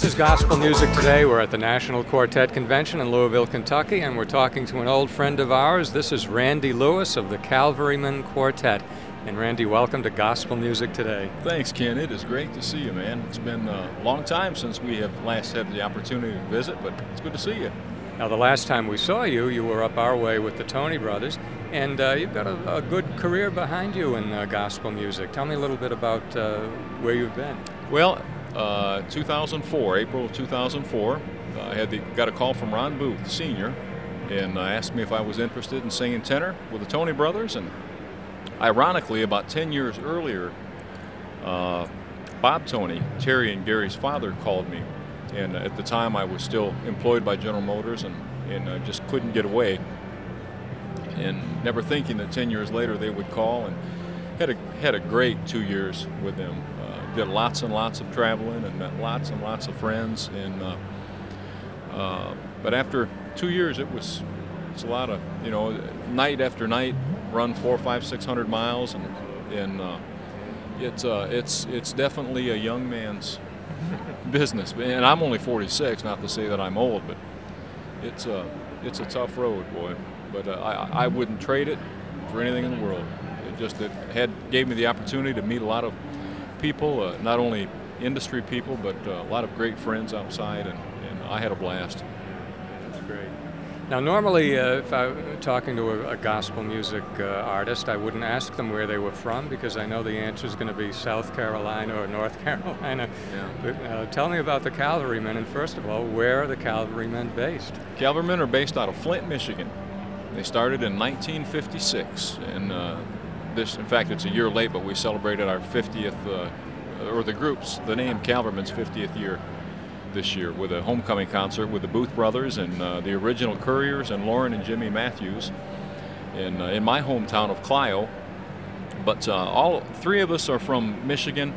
This is Gospel Music Today. We're at the National Quartet Convention in Louisville, Kentucky, and we're talking to an old friend of ours. This is Randy Lewis of the Calvarymen Quartet. And Randy, welcome to Gospel Music Today. Thanks, Ken. It is great to see you, man. It's been a long time since we have last had the opportunity to visit, but it's good to see you. Now, the last time we saw you, you were up our way with the Tony Brothers, and you've got a good career behind you in gospel music. Tell me a little bit about where you've been. Well, 2004, April of 2004, I got a call from Ron Booth, Sr., and asked me if I was interested in singing tenor with the Tony Brothers. And ironically, about 10 years earlier, Bob Tony, Terry and Gary's father, called me. And at the time, I was still employed by General Motors and just couldn't get away. And never thinking that 10 years later they would call, and had a great 2 years with them. Did lots and lots of traveling and met lots and lots of friends. And but after 2 years, it's a lot of, night after night, run 400, 500, 600 miles, and it's definitely a young man's business. And I'm only 46, not to say that I'm old, but it's a tough road, boy. But I wouldn't trade it for anything in the world. It gave me the opportunity to meet a lot of people, not only industry people, but a lot of great friends outside, and I had a blast. That's great. Now, normally, if I were talking to a gospel music artist, I wouldn't ask them where they were from, because I know the answer is going to be South Carolina or North Carolina. Yeah. But tell me about the Calvarymen, and first of all, where are the Calvarymen based? Calvarymen are based out of Flint, Michigan. They started in 1956, and in fact, it's a year late, but we celebrated our 50th, or the name Calvarymen's 50th year this year, with a homecoming concert with the Booth Brothers and the original Couriers and Lauren and Jimmy Matthews in my hometown of Clio. But all three of us are from Michigan,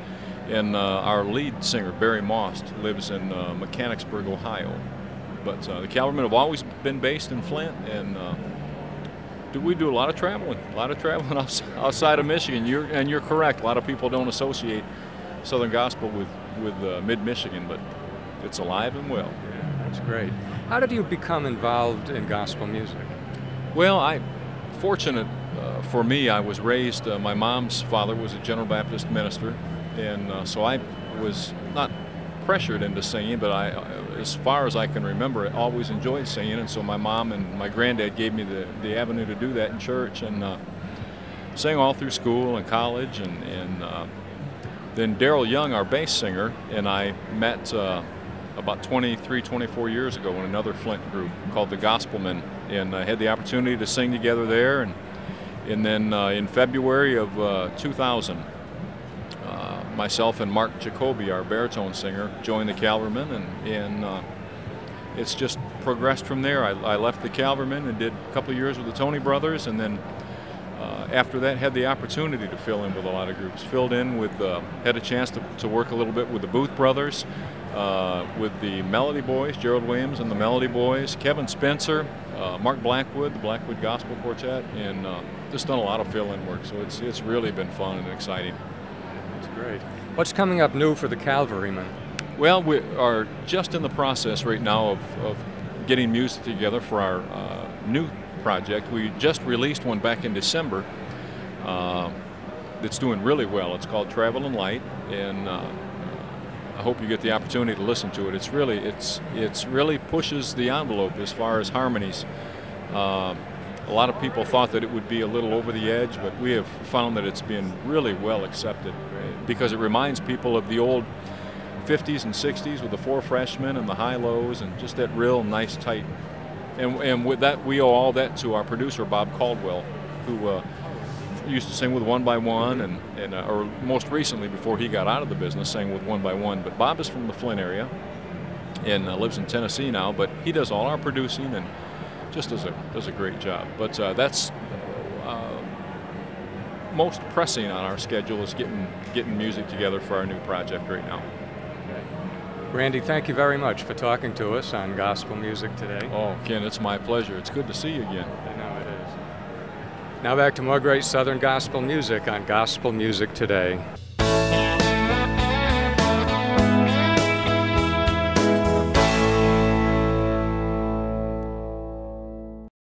and our lead singer, Barry Moss, lives in Mechanicsburg, Ohio. But the Calvarymen have always been based in Flint, and we do a lot of traveling outside of Michigan. You're correct. A lot of people don't associate Southern Gospel with mid-Michigan, but it's alive and well. Yeah, that's great. How did you become involved in gospel music? Well, fortunate for me, I was raised, my mom's father was a General Baptist minister, and so I was not pressured into singing, but as far as I can remember, I always enjoyed singing, and so my mom and my granddad gave me the avenue to do that in church, and sang all through school and college, and then Daryl Young, our bass singer, and I met about 23, 24 years ago in another Flint group called the Gospelmen, and I had the opportunity to sing together there, and then in February of 2000, myself and Mark Jacoby, our baritone singer, joined the Calvarymen, and it's just progressed from there. I left the Calvarymen and did a couple of years with the Tony Brothers, and then after that had the opportunity to fill in with a lot of groups. Filled in with, had a chance to work a little bit with the Booth Brothers, with the Melody Boys, Gerald Williams and the Melody Boys, Kevin Spencer, Mark Blackwood, the Blackwood Gospel Quartet, and just done a lot of fill-in work. So it's really been fun and exciting. That's great. What's coming up new for the Calvarymen? Well, we are just in the process right now of getting music together for our new project. We just released one back in December that's doing really well. It's called Travel and Light, and I hope you get the opportunity to listen to it. It's really pushes the envelope as far as harmonies. A lot of people thought that it would be a little over the edge, but we have found that it's been really well accepted, because it reminds people of the old 50s and 60s with the four freshmen and the high-lows, and just that real nice, tight. And with that, we owe all that to our producer, Bob Caldwell, who used to sing with One by One, or most recently, before he got out of the business, sang with One by One. But Bob is from the Flint area and lives in Tennessee now, but he does all our producing and just does a great job. But that's most pressing on our schedule, is getting music together for our new project right now. Randy, thank you very much for talking to us on Gospel Music Today. Oh, Ken, it's my pleasure. It's good to see you again. I know it is. Now back to more great Southern gospel music on Gospel Music Today.